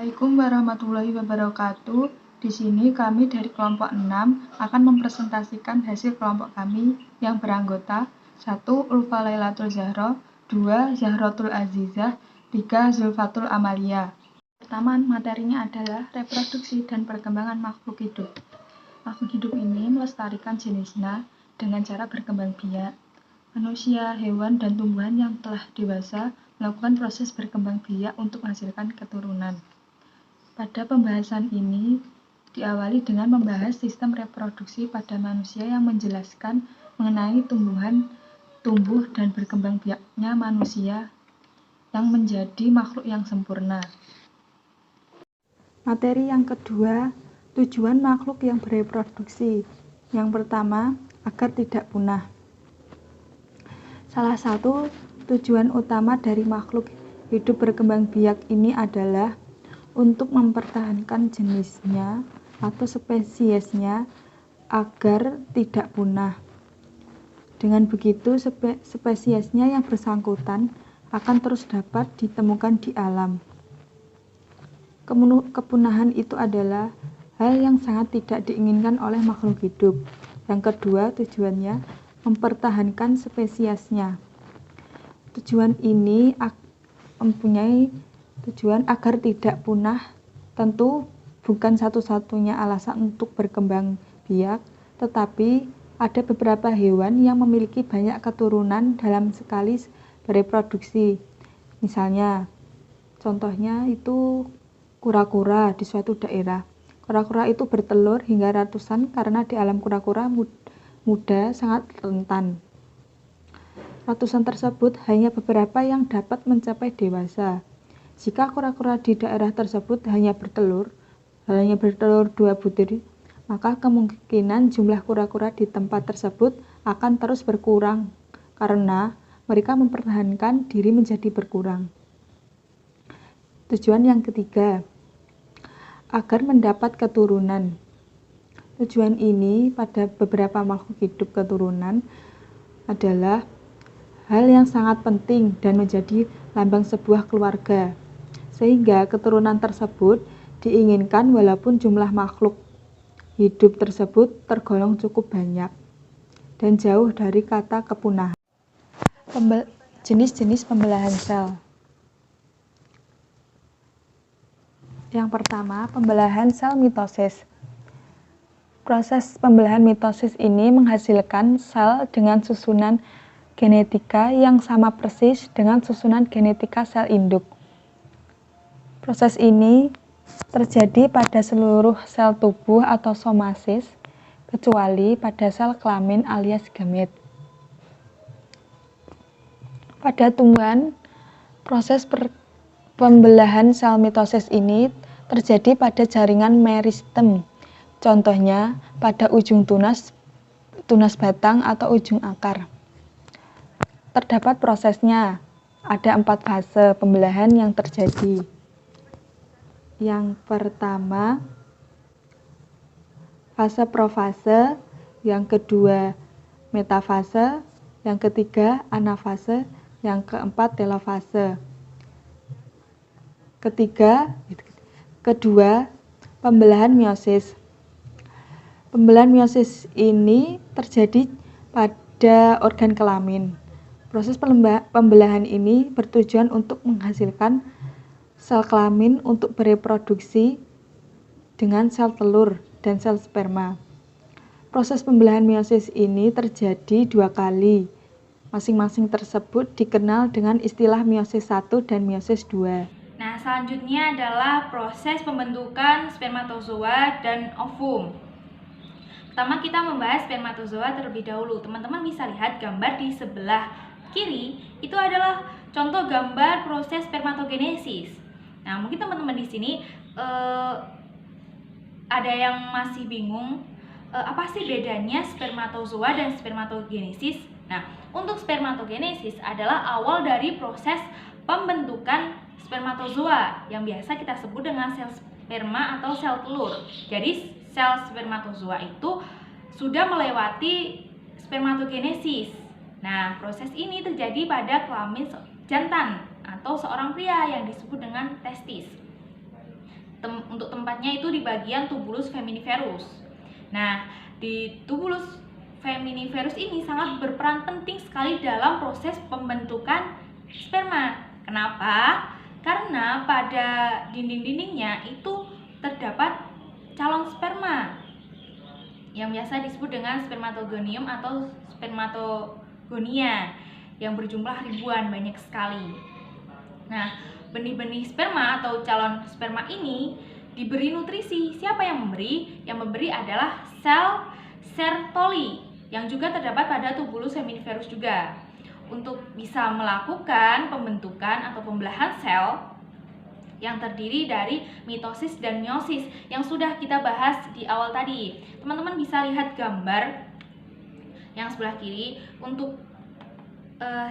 Assalamualaikum warahmatullahi wabarakatuh. Di sini kami dari kelompok 6 akan mempresentasikan hasil kelompok kami yang beranggota 1. Ulfa Lailatul Zahra, 2. Zahratul Azizah, 3. Zulfatul Amalia. Pertama, materinya adalah reproduksi dan perkembangan makhluk hidup. Makhluk hidup ini melestarikan jenisnya dengan cara berkembang biak. Manusia, hewan, dan tumbuhan yang telah dewasa melakukan proses berkembang biak untuk menghasilkan keturunan. Pada pembahasan ini diawali dengan membahas sistem reproduksi pada manusia yang menjelaskan mengenai tumbuh dan berkembang biaknya manusia yang menjadi makhluk yang sempurna. Materi yang kedua, tujuan makhluk yang bereproduksi. Yang pertama, agar tidak punah. Salah satu tujuan utama dari makhluk hidup berkembang biak ini adalah untuk mempertahankan jenisnya atau spesiesnya agar tidak punah. Dengan begitu, spesiesnya yang bersangkutan akan terus dapat ditemukan di alam. Kepunahan itu adalah hal yang sangat tidak diinginkan oleh makhluk hidup. Yang kedua, tujuannya mempertahankan spesiesnya. Tujuan ini mempunyai tujuan agar tidak punah. Tentu bukan satu-satunya alasan untuk berkembang biak, tetapi ada beberapa hewan yang memiliki banyak keturunan dalam sekali bereproduksi. Misalnya, contohnya itu kura-kura di suatu daerah. Kura-kura itu bertelur hingga ratusan karena di alam kura-kura muda sangat rentan. Ratusan tersebut hanya beberapa yang dapat mencapai dewasa. Jika kura-kura di daerah tersebut hanya bertelur 2 butir, maka kemungkinan jumlah kura-kura di tempat tersebut akan terus berkurang karena mereka mempertahankan diri menjadi berkurang. Tujuan yang ketiga, agar mendapat keturunan. Tujuan ini pada beberapa makhluk hidup keturunan adalah hal yang sangat penting dan menjadi lambang sebuah keluarga, sehingga keturunan tersebut diinginkan walaupun jumlah makhluk hidup tersebut tergolong cukup banyak dan jauh dari kata kepunahan. Jenis-jenis pembelahan sel. Yang pertama, pembelahan sel mitosis. Proses pembelahan mitosis ini menghasilkan sel dengan susunan genetika yang sama persis dengan susunan genetika sel induk. Proses ini terjadi pada seluruh sel tubuh atau somasis, kecuali pada sel kelamin alias gamet. Pada tumbuhan, proses pembelahan sel mitosis ini terjadi pada jaringan meristem. Contohnya pada ujung tunas batang atau ujung akar. Terdapat prosesnya, ada 4 fase pembelahan yang terjadi. Yang pertama, fase profase, yang kedua metafase, yang ketiga anafase, yang keempat telofase. Kedua, pembelahan meiosis. Pembelahan meiosis ini terjadi pada organ kelamin. Proses pembelahan ini bertujuan untuk menghasilkan sel kelamin untuk bereproduksi dengan sel telur dan sel sperma. Proses pembelahan meiosis ini terjadi 2 kali. Masing-masing tersebut dikenal dengan istilah meiosis 1 dan meiosis 2. Nah, selanjutnya adalah proses pembentukan spermatozoa dan ovum. Pertama kita membahas spermatozoa terlebih dahulu. Teman-teman bisa lihat gambar di sebelah kiri, itu adalah contoh gambar proses spermatogenesis. Nah, mungkin teman-teman di sini ada yang masih bingung apa sih bedanya spermatozoa dan spermatogenesis. Nah, untuk spermatogenesis adalah awal dari proses pembentukan spermatozoa yang biasa kita sebut dengan sel sperma atau sel telur. Jadi sel spermatozoa itu sudah melewati spermatogenesis. Nah, proses ini terjadi pada kelamin jantan atau seorang pria yang disebut dengan testis. untuk tempatnya itu di bagian tubulus feminiferus. Nah, di tubulus feminiferus ini sangat berperan penting sekali dalam proses pembentukan sperma. Kenapa? Karena pada dinding-dindingnya itu terdapat calon sperma yang biasa disebut dengan spermatogonium atau spermatogonia yang berjumlah ribuan, banyak sekali. Nah, benih-benih sperma atau calon sperma ini diberi nutrisi. Siapa yang memberi? Yang memberi adalah sel Sertoli yang juga terdapat pada tubulus seminiferus juga. Untuk bisa melakukan pembentukan atau pembelahan sel yang terdiri dari mitosis dan meiosis yang sudah kita bahas di awal tadi. Teman-teman bisa lihat gambar yang sebelah kiri. Untuk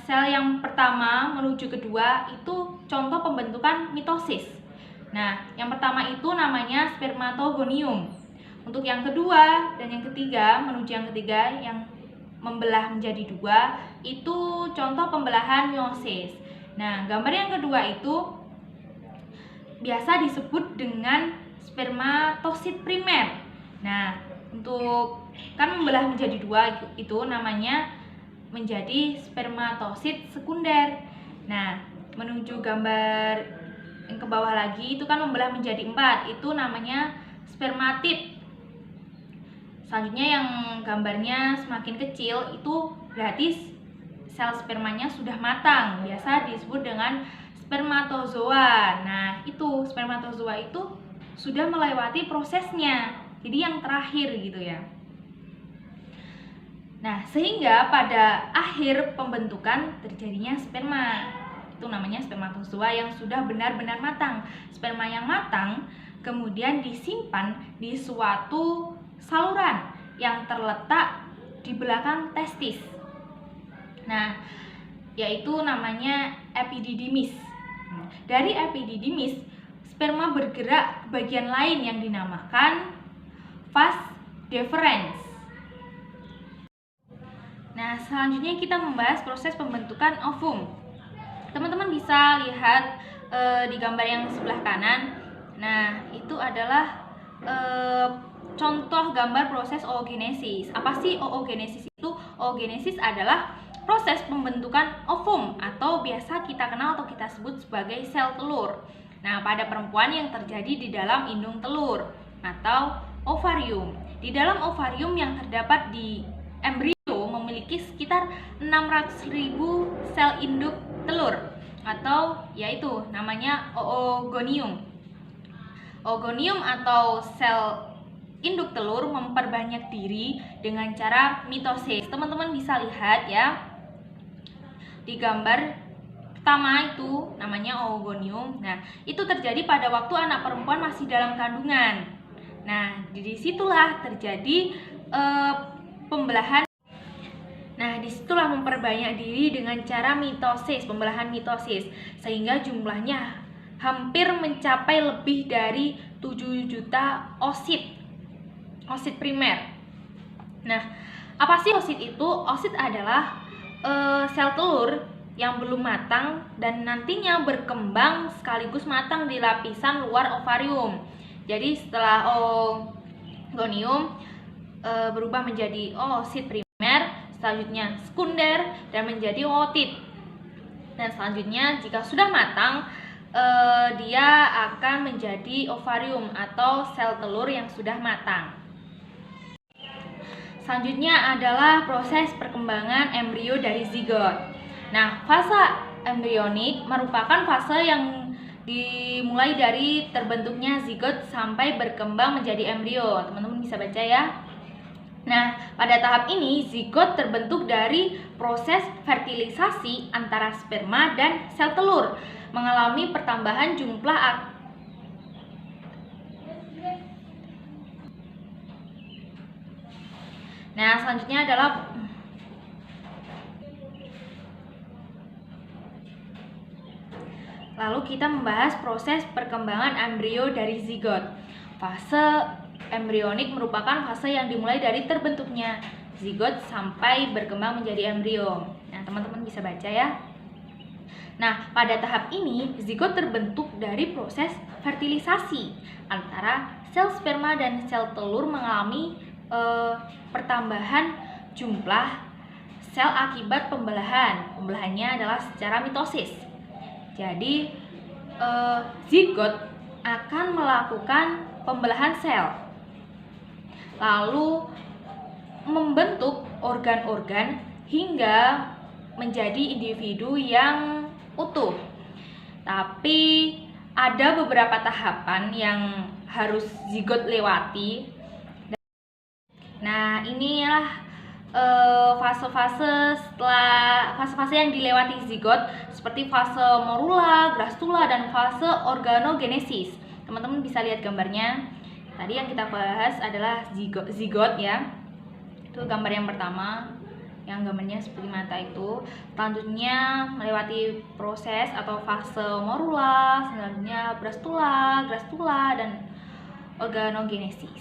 sel yang pertama menuju kedua itu contoh pembentukan mitosis. Nah, yang pertama itu namanya spermatogonium. Untuk yang kedua dan yang ketiga, menuju yang ketiga yang membelah menjadi dua, itu contoh pembelahan meiosis. Nah, gambar yang kedua itu biasa disebut dengan spermatosit primer. Nah, untuk kan membelah menjadi dua itu namanya menjadi spermatosit sekunder. Nah, menuju gambar yang ke bawah lagi itu kan membelah menjadi 4, itu namanya spermatid. Selanjutnya yang gambarnya semakin kecil itu berarti sel spermanya sudah matang, biasa disebut dengan spermatozoa. Nah, itu spermatozoa itu sudah melewati prosesnya, jadi yang terakhir gitu ya. Nah, sehingga pada akhir pembentukan terjadinya sperma. Itu namanya spermatozoa yang sudah benar-benar matang. Sperma yang matang kemudian disimpan di suatu saluran yang terletak di belakang testis. Nah, yaitu namanya epididymis. Dari epididymis, sperma bergerak ke bagian lain yang dinamakan vas deferens. Nah, selanjutnya kita membahas proses pembentukan ovum. Teman-teman bisa lihat di gambar yang sebelah kanan. Nah, itu adalah contoh gambar proses oogenesis. Apa sih oogenesis itu? Oogenesis adalah proses pembentukan ovum atau biasa kita kenal atau kita sebut sebagai sel telur. Nah, pada perempuan yang terjadi di dalam indung telur atau ovarium. Di dalam ovarium yang terdapat di embrio memiliki sekitar 600.000 sel induk telur atau yaitu namanya oogonium. Oogonium atau sel induk telur memperbanyak diri dengan cara mitosis. Teman-teman bisa lihat ya di gambar pertama itu namanya oogonium. Nah, itu terjadi pada waktu anak perempuan masih dalam kandungan. Nah, disitulah terjadi pembelahan. Nah, disitulah memperbanyak diri dengan cara mitosis, pembelahan mitosis, sehingga jumlahnya hampir mencapai lebih dari 7 juta oosit primer. Nah, apa sih oosit itu? Oosit adalah sel telur yang belum matang dan nantinya berkembang sekaligus matang di lapisan luar ovarium. Jadi setelah oogonium berubah menjadi oosit primer, selanjutnya sekunder dan menjadi ootit. Dan selanjutnya jika sudah matang, dia akan menjadi ovarium atau sel telur yang sudah matang. Selanjutnya adalah proses perkembangan embrio dari zigot. Nah, fase embrionik merupakan fase yang dimulai dari terbentuknya zigot sampai berkembang menjadi embrio. Teman-teman bisa baca ya. Nah, pada tahap ini zigot terbentuk dari proses fertilisasi antara sperma dan sel telur, mengalami pertambahan jumlah Nah, selanjutnya adalah lalu kita membahas proses perkembangan embrio dari zigot. Fase embrionik merupakan fase yang dimulai dari terbentuknya zigot sampai berkembang menjadi embrio. Nah, teman-teman bisa baca ya. Nah, pada tahap ini zigot terbentuk dari proses fertilisasi antara sel sperma dan sel telur mengalami pertambahan jumlah sel akibat pembelahan. Pembelahannya adalah secara mitosis. Jadi, zigot akan melakukan pembelahan sel, lalu membentuk organ-organ hingga menjadi individu yang utuh. Tapi ada beberapa tahapan yang harus zigot lewati. Nah, inilah fase-fase yang dilewati zigot, seperti fase morula, grastula, dan fase organogenesis. Teman-teman bisa lihat gambarnya. Tadi yang kita bahas adalah zigot ya. Itu gambar yang pertama, yang gambarnya seperti mata itu. Selanjutnya melewati proses atau fase morula, selanjutnya grastula, dan organogenesis.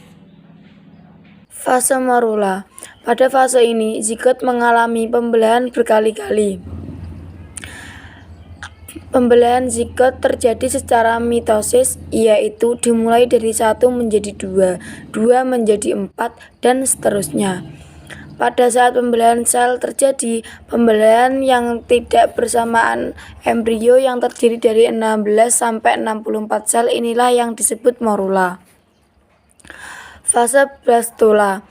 Fase morula. Pada fase ini, zigot mengalami pembelahan berkali-kali. Pembelahan zigot terjadi secara mitosis, yaitu dimulai dari 1 menjadi 2, 2 menjadi 4, dan seterusnya. Pada saat pembelahan sel terjadi, pembelahan yang tidak bersamaan embrio yang terdiri dari 16 sampai 64 sel inilah yang disebut morula. Fase blastula.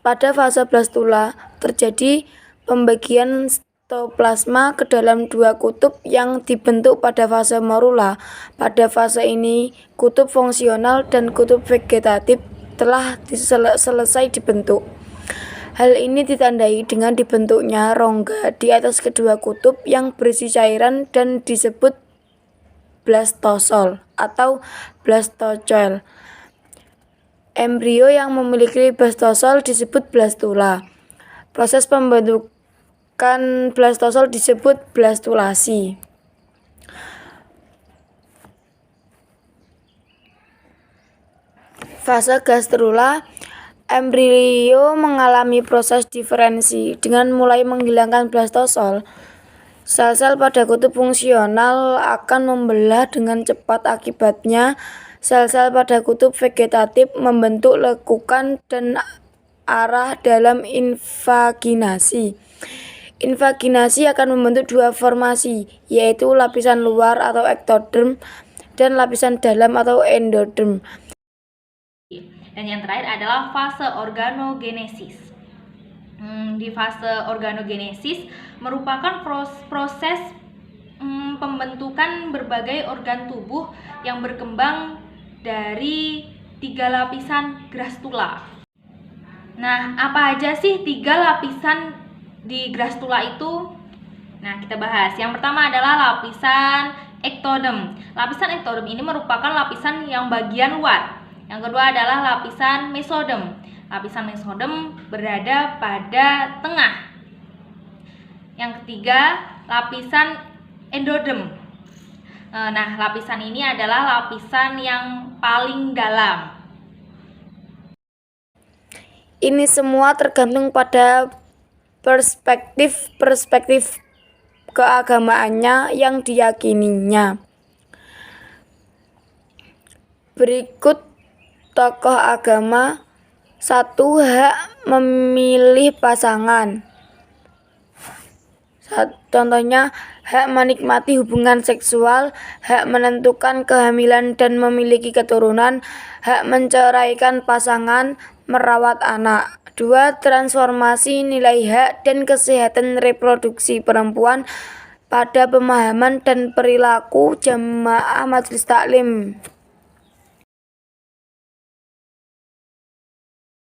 Pada fase blastula terjadi pembagian sitoplasma ke dalam 2 kutub yang dibentuk pada fase morula. Pada fase ini, kutub fungsional dan kutub vegetatif telah selesai dibentuk. Hal ini ditandai dengan dibentuknya rongga di atas kedua kutub yang berisi cairan dan disebut blastosol atau blastocoel. Embrio yang memiliki blastosol disebut blastula. Proses pembentukan blastosol disebut blastulasi. Fase gastrula. Embrio mengalami proses diferensi dengan mulai menghilangkan blastosol. Sel-sel pada kutub fungsional akan membelah dengan cepat, akibatnya sel-sel pada kutub vegetatif membentuk lekukan dan arah dalam invaginasi. Invaginasi akan membentuk 2 formasi, yaitu lapisan luar atau ektoderm dan lapisan dalam atau endoderm. Dan yang terakhir adalah fase organogenesis. Di fase organogenesis merupakan proses pembentukan berbagai organ tubuh yang berkembang dari 3 lapisan grastula. Nah, apa aja sih 3 lapisan di grastula itu? Nah, kita bahas. Yang pertama adalah lapisan ektoderm. Lapisan ektoderm ini merupakan lapisan yang bagian luar. Yang kedua adalah lapisan mesoderm. Lapisan mesoderm berada pada tengah. Yang ketiga, lapisan endoderm. Nah, lapisan ini adalah lapisan yang paling dalam. Ini semua tergantung pada perspektif keagamaannya yang diyakininya. Berikut tokoh agama. 1. Hak memilih pasangan. Contohnya, hak menikmati hubungan seksual, hak menentukan kehamilan dan memiliki keturunan, hak menceraikan pasangan, merawat anak. 2. Transformasi nilai hak dan kesehatan reproduksi perempuan pada pemahaman dan perilaku jamaah majelis taklim.